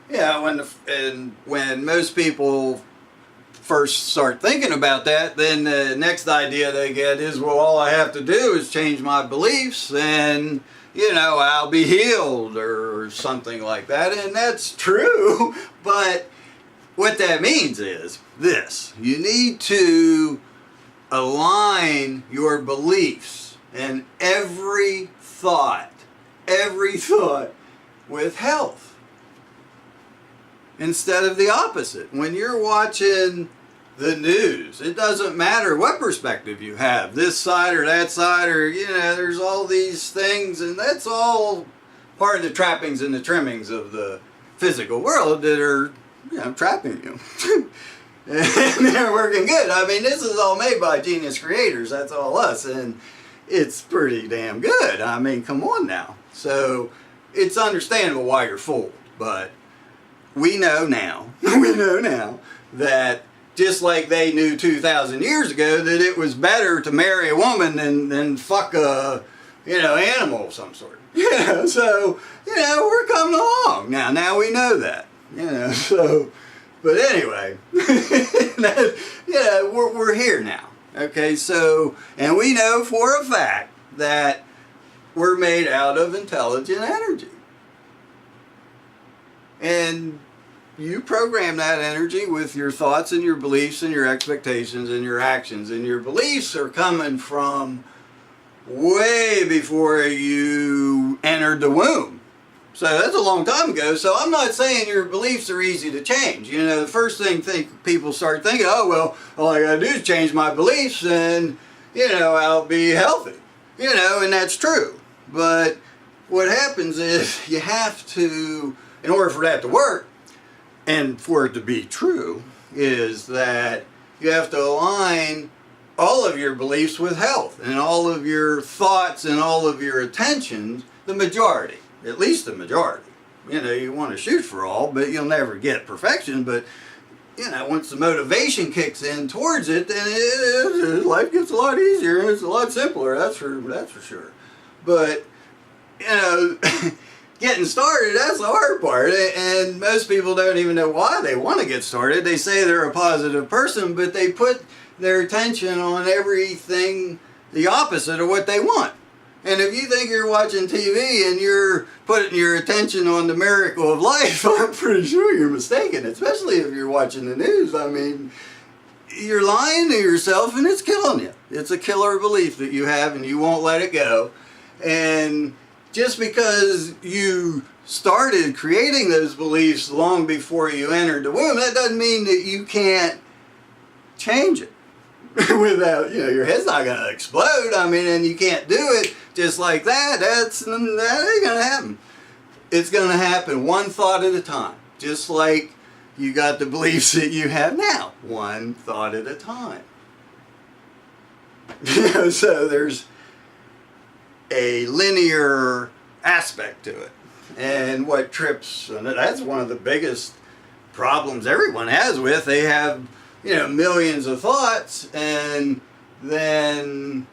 Yeah, when most people first start thinking about that, then the next idea they get is, well, all I have to do is change my beliefs and, I'll be healed or something like that. And that's true, but what that means is this: you need to align your beliefs and every thought with health, instead of the opposite. When you're watching the news, it doesn't matter what perspective you have, this side or that side, or there's all these things, and that's all part of the trappings and the trimmings of the physical world that are trapping you. And they're working good. I mean, this is all made by genius creators. That's all us, and it's pretty damn good. I mean, come on now. So it's understandable why you're fooled, but we know now that just like they knew 2,000 years ago that it was better to marry a woman than fuck a animal of some sort. So we're coming along now. Now we know that. So. But anyway, we're here now. Okay, so, and we know for a fact that we're made out of intelligent energy. And you program that energy with your thoughts and your beliefs and your expectations and your actions. And your beliefs are coming from way before you entered the womb. So that's a long time ago. So I'm not saying your beliefs are easy to change. The first thing people start thinking, oh, well, all I got to do is change my beliefs and, I'll be healthy. And that's true. But what happens is you have to, in order for that to work and for it to be true, is that you have to align all of your beliefs with health and all of your thoughts and all of your attentions, the majority. At least the majority. You want to shoot for all, but you'll never get perfection. But, once the motivation kicks in towards it, then life gets a lot easier and it's a lot simpler. That's for sure. But, getting started, that's the hard part. And most people don't even know why they want to get started. They say they're a positive person, but they put their attention on everything the opposite of what they want. And if you think you're watching TV and you're putting your attention on the miracle of life, I'm pretty sure you're mistaken, especially if you're watching the news. I mean, you're lying to yourself and it's killing you. It's a killer belief that you have and you won't let it go. And just because you started creating those beliefs long before you entered the womb, that doesn't mean that you can't change it. Without, your head's not going to explode. I mean, and you can't do it just like that. That ain't going to happen. It's going to happen one thought at a time. Just like you got the beliefs that you have now. One thought at a time. So there's a linear aspect to it. And what trips, and that's one of the biggest problems everyone has with, they have millions of thoughts, and then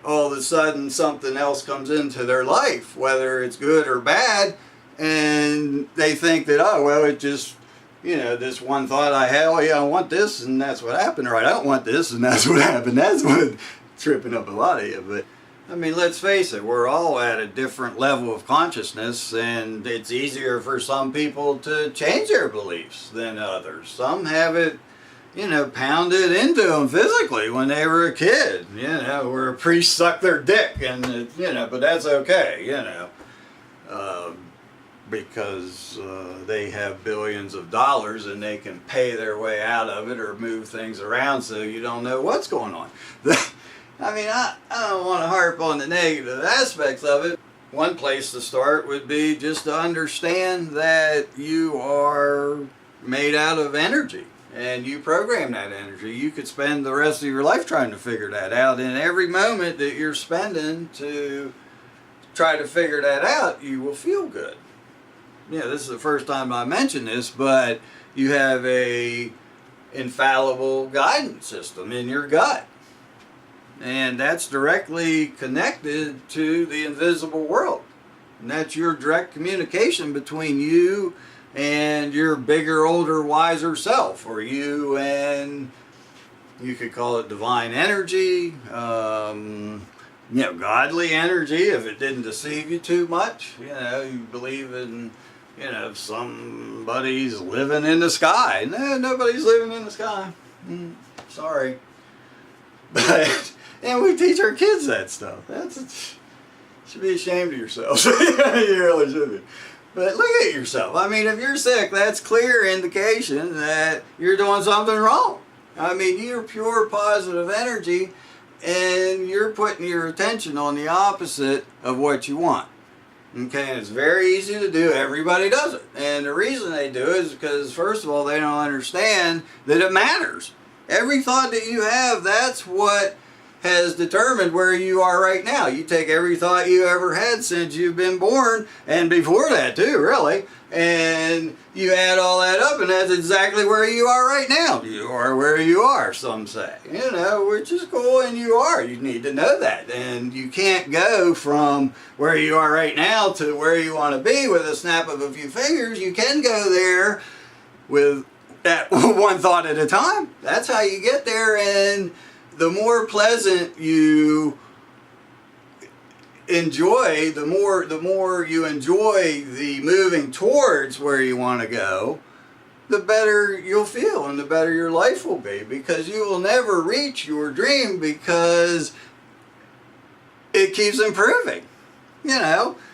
all of a sudden something else comes into their life, whether it's good or bad, and they think that, oh, well, it just, this one thought I had, oh yeah, I want this, and that's what happened, or I don't want this, and that's what happened. That's what tripping up a lot of you. But I mean, let's face it, we're all at a different level of consciousness, and it's easier for some people to change their beliefs than others. Some have it pounded into them physically when they were a kid, where a priest sucked their dick, and, but that's okay, because they have billions of dollars and they can pay their way out of it or move things around so you don't know what's going on. I mean, I don't want to harp on the negative aspects of it. One place to start would be just to understand that you are made out of energy. And you program that energy. You could spend the rest of your life trying to figure that out. And every moment that you're spending to try to figure that out, you will feel good. This is the first time I mention this, but you have a infallible guidance system in your gut. And that's directly connected to the invisible world. And that's your direct communication between you and your bigger, older, wiser self, or you and, you could call it divine energy, godly energy, if it didn't deceive you too much. You believe in, somebody's living in the sky. No, nobody's living in the sky. Sorry. But, and we teach our kids that stuff. Should be ashamed of yourself. You really should be. But look at yourself. I mean, if you're sick, that's clear indication that you're doing something wrong. I mean, you're pure positive energy, and you're putting your attention on the opposite of what you want. Okay, and it's very easy to do. Everybody does it. And the reason they do it is because, first of all, they don't understand that it matters. Every thought that you have, that's what has determined where you are right now. You take every thought you ever had since you've been born, and before that too, really, and you add all that up, and that's exactly where you are right now. You are where you are, some say, which is cool, and you are. You need to know that, and you can't go from where you are right now to where you want to be with a snap of a few fingers. You can go there with that one thought at a time. That's how you get there. And the more pleasant you enjoy, the more you enjoy the moving towards where you want to go, the better you'll feel and the better your life will be, because you will never reach your dream because it keeps improving.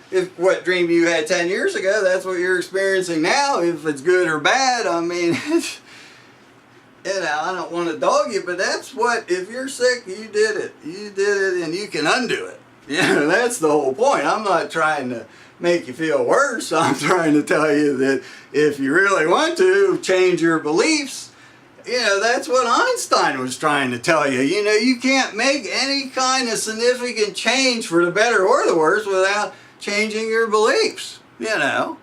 If what dream you had 10 years ago, that's what you're experiencing now. If it's good or bad, I mean, I don't want to dog you, but that's what, if you're sick, you did it. You did it, and you can undo it. That's the whole point. I'm not trying to make you feel worse. I'm trying to tell you that if you really want to change your beliefs, that's what Einstein was trying to tell you. You can't make any kind of significant change for the better or the worse without changing your beliefs, in a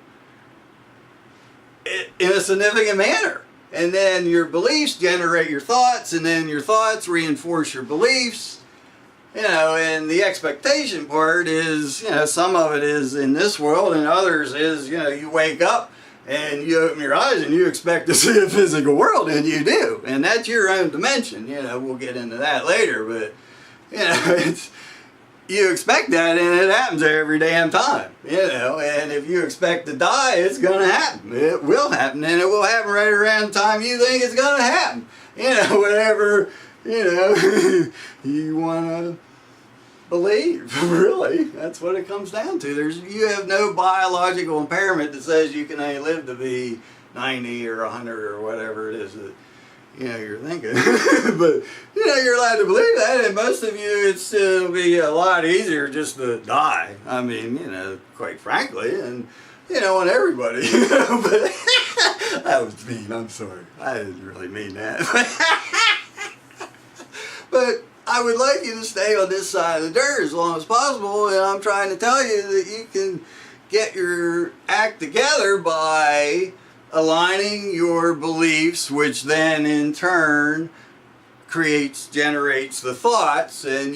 significant manner. And then your beliefs generate your thoughts, and then your thoughts reinforce your beliefs. And the expectation part is, some of it is in this world, and others is, you wake up and you open your eyes and you expect to see a physical world, and you do. And that's your own dimension. We'll get into that later, but, you expect that, and it happens every damn time, and if you expect to die, it's going to happen. It will happen, and it will happen right around the time you think it's going to happen. Whatever, you want to believe, really. That's what it comes down to. You have no biological impairment that says you can only live to be 90 or 100 or whatever it is that you're thinking. But, you're allowed to believe that, and most of you, it'll be a lot easier just to die. I mean, quite frankly, and, on everybody, but that was mean, I'm sorry. I didn't really mean that. But I would like you to stay on this side of the dirt as long as possible, and I'm trying to tell you that you can get your act together by aligning your beliefs, which then in turn generates the thoughts, and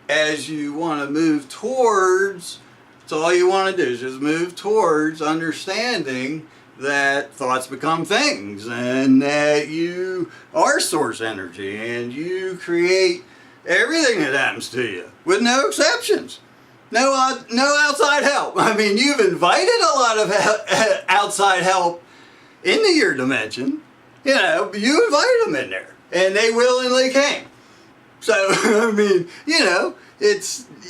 as you want to move towards, that's all you want to do is just move towards understanding that thoughts become things, and that you are source energy, and you create everything that happens to you with no exceptions. No outside help. I mean, you've invited a lot of outside help into your dimension. You invited them in there, and they willingly came. So, I mean,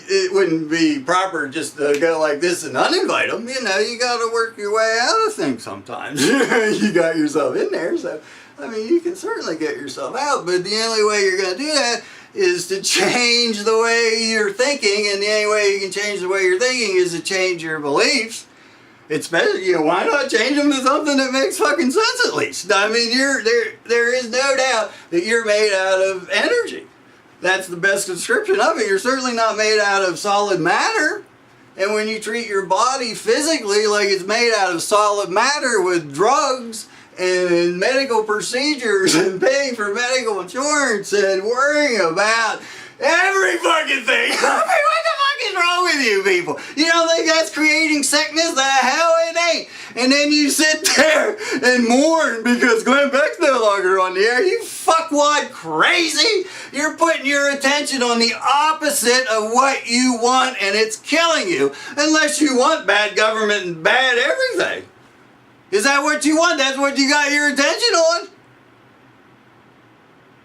it wouldn't be proper just to go like this and uninvite them. You got to work your way out of things sometimes. You got yourself in there, so, I mean, you can certainly get yourself out, but the only way you're going to do that is to change the way you're thinking, and the only way you can change the way you're thinking is to change your beliefs. It's better, why not change them to something that makes fucking sense at least? I mean, there is no doubt that you're made out of energy. That's the best description of it. You're certainly not made out of solid matter. And when you treat your body physically like it's made out of solid matter with drugs and medical procedures and paying for medical insurance and worrying about every fucking thing. I mean, what the fuck is wrong with you people? You don't think that's creating sickness? The hell it ain't. And then you sit there and mourn because Glenn Beck's no longer on the air. You fuckwad crazy? You're putting your attention on the opposite of what you want, and it's killing you. Unless you want bad government and bad everything. Is that what you want? That's what you got your attention on?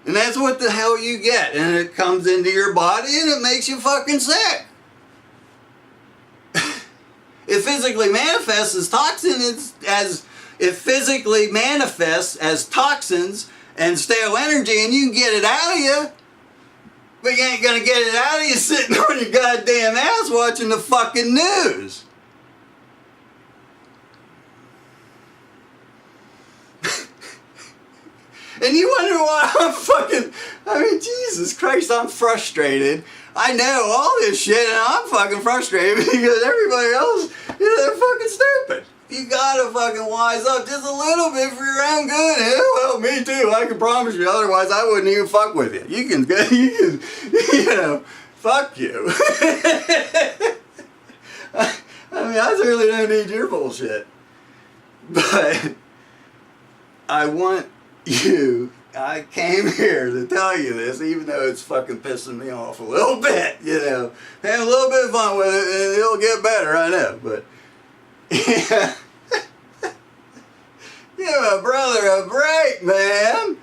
And that's what the hell you get. And it comes into your body and it makes you fucking sick. It physically manifests as toxins, it physically manifests as toxins and stale energy, and you can get it out of you. But you ain't gonna get it out of you sitting on your goddamn ass watching the fucking news. And you wonder why I'm Jesus Christ, I'm frustrated. I know all this shit and I'm fucking frustrated because everybody else, they're fucking stupid. You gotta fucking wise up just a little bit for your own good. Well, me too, I can promise you, otherwise I wouldn't even fuck with you. You can, fuck you. I certainly don't need your bullshit. But I want you, I came here to tell you this, even though it's fucking pissing me off a little bit, Have a little bit of fun with it, and it'll get better, I know, but, yeah. Give a brother a break, man.